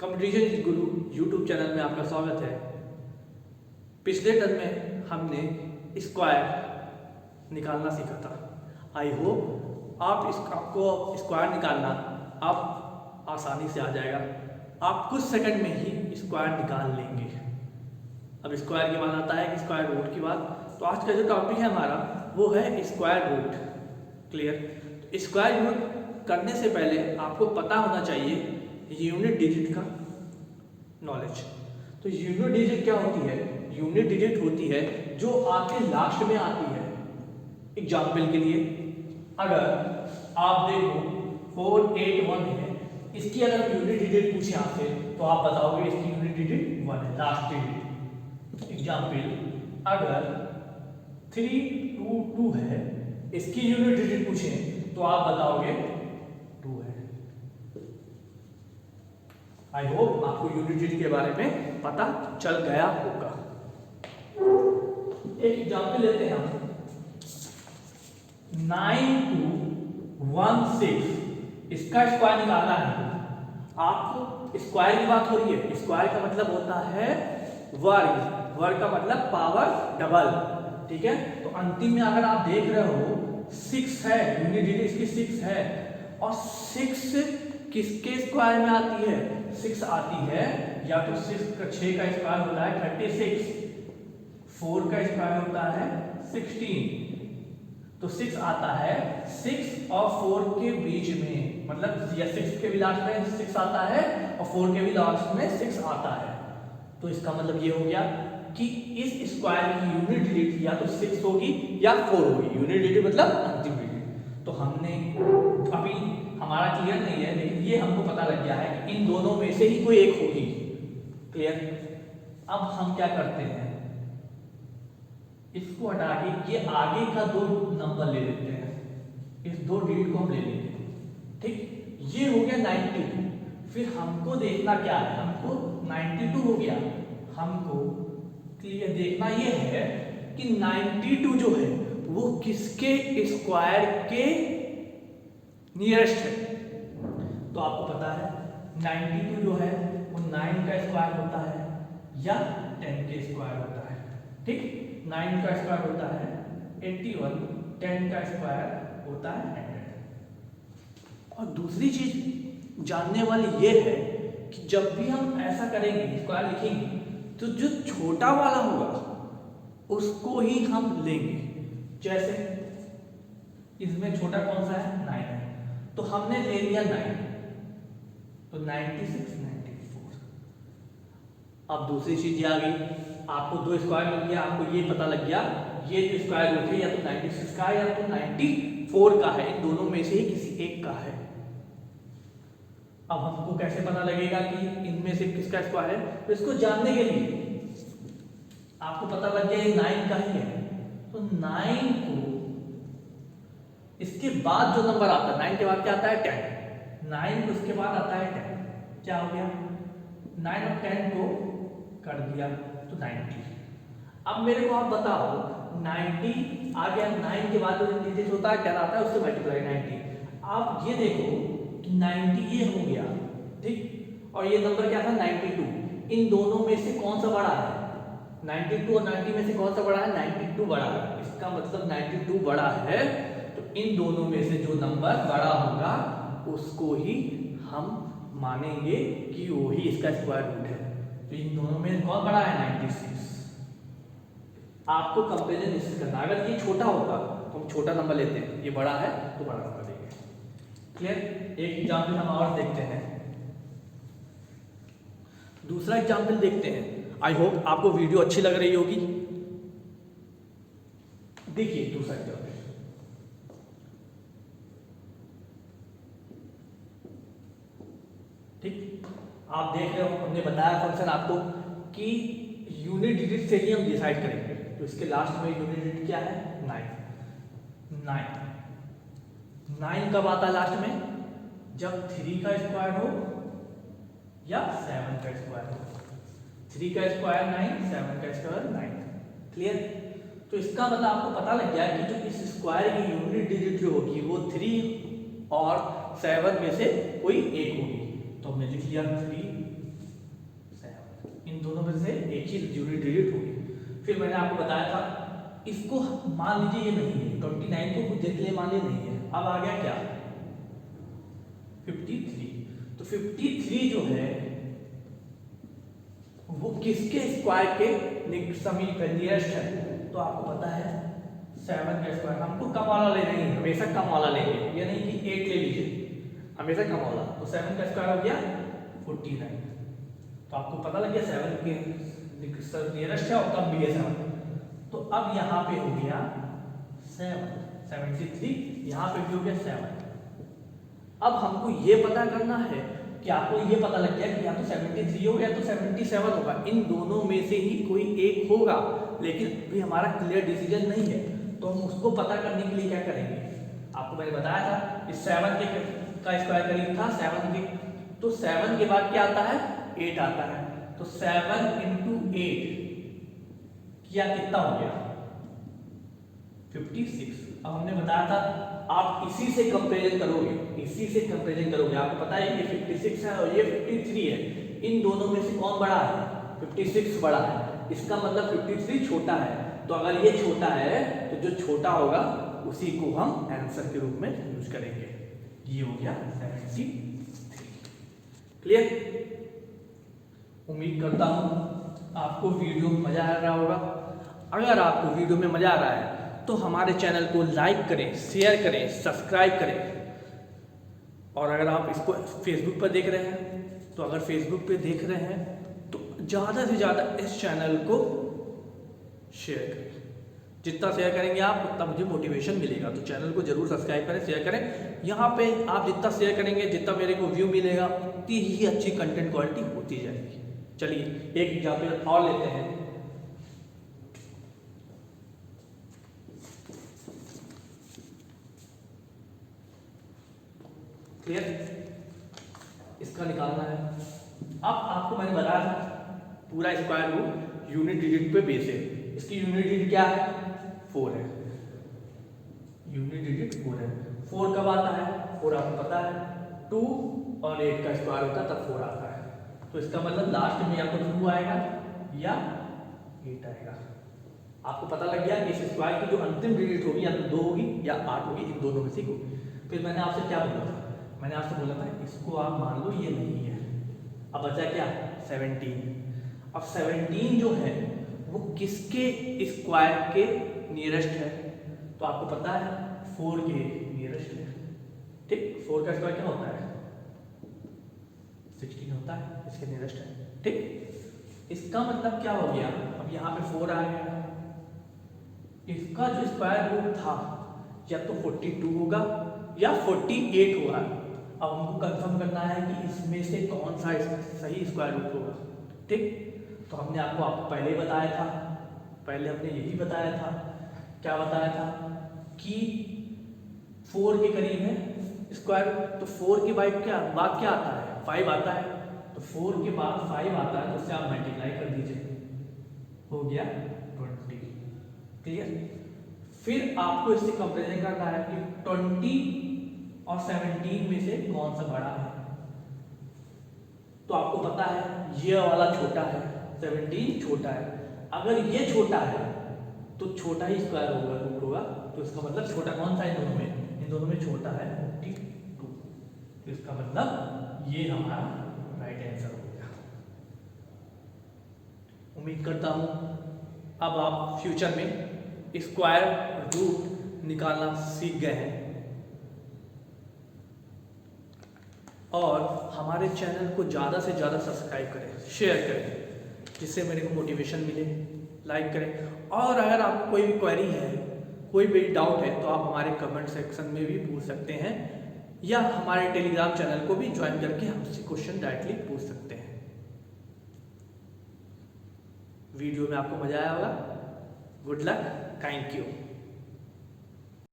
Competition गुरु YouTube channel में आपका स्वागत है। पिछले टर्म में हमने स्क्वायर निकालना सीखा था। आई होप आपको स्क्वायर निकालना अब आसानी से आ जाएगा। आप कुछ सेकंड में ही स्क्वायर निकाल लेंगे। अब स्क्वायर की बात आता है कि स्क्वायर रूट की बात, तो आज का जो टॉपिक है हमारा वो है स्क्वायर रूट। क्लियर? तो स्क्वायर रूट करने से पहले आपको पता होना चाहिए यूनिट डिजिट का नॉलेज। तो यूनिट डिजिट क्या होती है? यूनिट डिजिट होती है जो आपके लास्ट में आती है। एग्जाम्पल के लिए अगर आप देखो 481 है, इसकी अगर यूनिट डिजिट पूछे आपसे तो आप बताओगे इसकी यूनिट डिजिट 1 है, लास्ट डिजिट। एग्जाम्पल अगर 322 है, इसकी यूनिट डिजिट पूछे तो आप बताओगे 2 है। आई होप आपको यूनिट डिजिट के बारे में पता चल गया होगा। एक एग्जाम्पल लेते हैं हम 9216, इसका स्क्वायर निकालना है। आपको स्क्वायर की बात हो रही है। स्क्वायर का मतलब होता है वर्ग, वर्ग का मतलब पावर डबल। ठीक है, तो अंतिम में अगर आप देख रहे हो 6 है, यूनिट डिजिट इसकी 6 है, और 6 किसके स्क्वायर में आती है? 6 आती है या तो 6 का 6 का स्क्वायर होता है 36, 4 का स्क्वायर होता है 16, तो 6 आता है 6 और 4 के बीच में, मतलब या 6 के भी लास्ट में 6 आता है और 4 के भी लास्ट में 6 आता है। तो इसका मतलब ये हो गया कि इस स्क्वायर की यूनिट डिजिट या तो 6 होगी या 4 होगी। यूनिट डिजिट मतलब अंतिम डिजिट। तो हमने अभी हमारा क्लियर नहीं है, लेकिन ये हमको पता लग गया है कि इन दोनों में से ही कोई एक होगी। क्लियर? अब हम क्या करते हैं, इसको हटा के ये आगे का 2 नंबर ले लेते हैं। इस 2 डिजिट को हम ले लेंगे। ठीक, ये हो गया 92। फिर हमको देखना क्या है? हमको 92 हो गया, हमको क्लियर देखना ये है कि 92 जो है वो किसके स्क्वायर के नियरेस्ट है। तो आपको पता है 92 जो है वो 9 का स्क्वायर होता है या 10 के स्क्वायर होता है। ठीक, 9 का स्क्वायर होता है 81, 10 का स्क्वायर होता है 100। और दूसरी चीज जानने वाली ये है कि जब भी हम ऐसा करेंगे, स्क्वायर लिखेंगे, तो जो छोटा वाला होगा उसको ही हम लेंगे। जैसे इसमें छोटा कौन सा है? 9 है, तो हमने ले लिया 9, तो 96, 94। अब दूसरी चीज आ गई, आपको 2 स्क्वायर मिल गया, आपको ये पता लग गया ये जो स्क्वायर रूट है या तो 96 का है या तो 94 का है, इन दोनों में से ही किसी एक का है। अब हमको कैसे पता लगेगा कि इनमें से किसका स्क्वायर है? तो इसको जानने के लिए आपको पता लग गया ये 9 का ही है, तो 9 को इसके बाद जो नंबर आता है, 9 के बाद क्या आता है? 10। 9 को इसके बाद आता है 10। क्या हो गया? 9 और 10 को कर दिया तो 90। अब मेरे को आप बताओ 90 आ गया, 9 के बाद जो डिजिट होता है 10 आता है, उससे मल्टीप्लाई 90। आप ये देखो कि 90 ये हो गया, ठीक, और ये नंबर क्या था? 92। इन दोनों में से कौन सा बड़ा है? 92 और 90 में से कौन सा बड़ा है? 92 बड़ा है। इसका मतलब 92 बड़ा है, तो इन दोनों में से जो नंबर बड़ा होगा उसको ही हम मानेंगे कि वो ही इसका स्क्वायर रूट है। तो इन दोनों में कौन बड़ा है? 96। आपको कंपेरिजन इससे करना, अगर ये छोटा होगा तो हम छोटा नंबर लेते हैं, ये बड़ा है तो बड़ा नंबर लेंगे। क्लियर? एक एग्जाम्पल हम और देखते हैं, दूसरा एग्जाम्पल देखते हैं। आई होप आपको वीडियो अच्छी लग रही होगी। देखिए दूसरा एग्जाम्पल, ठीक, आप देख रहे हो हमने बताया फंक्शन आपको कि यूनिट डिजिट से ही हम डिसाइड करेंगे। तो इसके लास्ट में यूनिट डिजिट क्या है? 9। 9 कब आता है लास्ट में? जब 3 का स्क्वायर हो या 7 का स्क्वायर हो। 3 का स्क्वायर 9, 7 का स्क्वायर 9। क्लियर? तो इसका मतलब आपको पता लग गया कि जो इस स्क्वायर की यूनिट डिजिट जो होगी वो 3 और 7 में से कोई एक होगी। तो हमने लिख लिया 3 इन दोनों में से एक ही यूनिट डिजिट होगी। फिर मैंने आपको बताया था इसको मान लीजिए ये नहीं है, 29 को कुछ देर के लिए मान लीजिए नहीं है। अब आ गया क्या 53। तो 53 जो है वो किसके स्क्वायर के समीप है, नियरेस्ट है? तो आपको पता है 7 का स्क्वायर। हमको कम वाला लेना ही, हमेशा कम वाला लेंगे, ये नहीं कि 8 ले लीजिए, हमेशा कम वाला। तो 7 का स्क्वायर हो गया 49। तो आपको पता लग गया 7 के नियरेस्ट है और कम भी है 7। तो अब यहाँ पे हो गया 73, यहाँ पे भी हो गया 7। अब हमको ये पता करना है कि आपको ये पता लग गया कि या तो 73 हो या तो 77 होगा, इन दोनों में से ही कोई एक होगा, लेकिन भी हमारा क्लियर डिसीजन नहीं है। तो हम उसको पता करने के लिए क्या करेंगे? आपको मैंने बताया था इस 7 का स्क्वायर करीब था 7 के, तो 7 के बाद क्या आता है 8 आता है। तो 7 इंटू 8 क्या कितना हो गया 56। अब हमने बताया था आप इसी से कंपेरिजन करोगे, इसी से कंपेरिजन करोगे। आपको पता है ये 56 है और ये 53 है, इन दोनों में से कौन बड़ा है? 56 बड़ा है, इसका मतलब 53 छोटा है। तो अगर ये छोटा है तो जो छोटा होगा उसी को हम आंसर के रूप में यूज करेंगे। ये हो गया 73। क्लियर? उम्मीद करता हूं आपको वीडियो में मजा आ रहा होगा। अगर आपको वीडियो में मजा आ रहा है तो हमारे चैनल को लाइक करें, शेयर करें, सब्सक्राइब करें। और अगर आप इसको फेसबुक पर देख रहे हैं तो अगर फेसबुक पे देख रहे हैं तो ज़्यादा से ज़्यादा इस चैनल को शेयर करें। जितना शेयर करेंगे आप उतना मुझे मोटिवेशन मिलेगा। तो चैनल को जरूर सब्सक्राइब करें, शेयर करें। यहाँ पे आप जितना शेयर करेंगे, जितना मेरे को व्यू मिलेगा, उतनी ही अच्छी कंटेंट क्वालिटी होती जाएगी। चलिए एक एग्जाम्पल और लेते हैं। क्लियर? इसका निकालना है। अब आपको मैंने बताया था पूरा स्क्वायर रूट यूनिट डिजिट पे बेस है। इसकी यूनिट डिजिट क्या है? 4 है। यूनिट डिजिट 4 है। 4 कब आता है? 4 आपको पता है 2 और 8 का स्क्वायर होता है तब 4 आता है। तो इसका मतलब लास्ट में या तो 2 आएगा या 8 आएगा। आपको पता लग गया कि इस स्क्वायर की जो अंतिम डिजिट होगी या तो 2 होगी या 8 होगी, इन दोनों में से होगी। फिर मैंने आपसे क्या बोला था? मैंने आपसे बोला था इसको आप मान लो ये नहीं है। अब बचा क्या 17। अब 17 जो है वो किसके स्क्वायर के नियरेस्ट है? तो आपको पता है 4 के नियरेस्ट है। ठीक, 4 का स्क्वायर क्या होता है 16 होता है, इसके नियरेस्ट है। ठीक, इसका मतलब क्या हो गया? अब यहाँ पे 4 आ गया, इसका जो स्क्वायर रूट था या तो 42 होगा या 48 होगा। अब हमको कंफर्म करना है कि इसमें से कौन सा सही स्क्वायर रूट होगा। ठीक, तो हमने आपको पहले ही बताया था, पहले हमने यही बताया था, क्या बताया था कि 4 के करीब है स्क्वायर। तो 4 के बाद क्या आता है 5 आता है। तो 4 के बाद 5 आता है तो उससे आप मल्टीप्लाई कर दीजिए, हो गया 20। क्लियर? फिर आपको इससे कंपेरिजन करना है कि 20 और 17 में से कौन सा बड़ा है। तो आपको पता है ये वाला छोटा है, 17 छोटा है। अगर ये छोटा है तो छोटा ही स्क्वायर होगा, रूट होगा। तो इसका मतलब छोटा कौन सा है इन दोनों में? इन दोनों में छोटा है 42। तो इसका मतलब ये हमारा राइट आंसर हो गया। उम्मीद करता हूं अब आप फ्यूचर में स्क्वायर रूट निकालना सीख गए हैं और हमारे चैनल को ज़्यादा से ज़्यादा सब्सक्राइब करें, शेयर करें, जिससे मेरे को मोटिवेशन मिले। लाइक करें और अगर आपको कोई भी क्वेरी है, कोई भी डाउट है तो आप हमारे कमेंट सेक्शन में भी पूछ सकते हैं या हमारे टेलीग्राम चैनल को भी ज्वाइन करके हमसे क्वेश्चन डायरेक्टली पूछ सकते हैं। वीडियो में आपको मजा आया होगा। Good luck, thank you.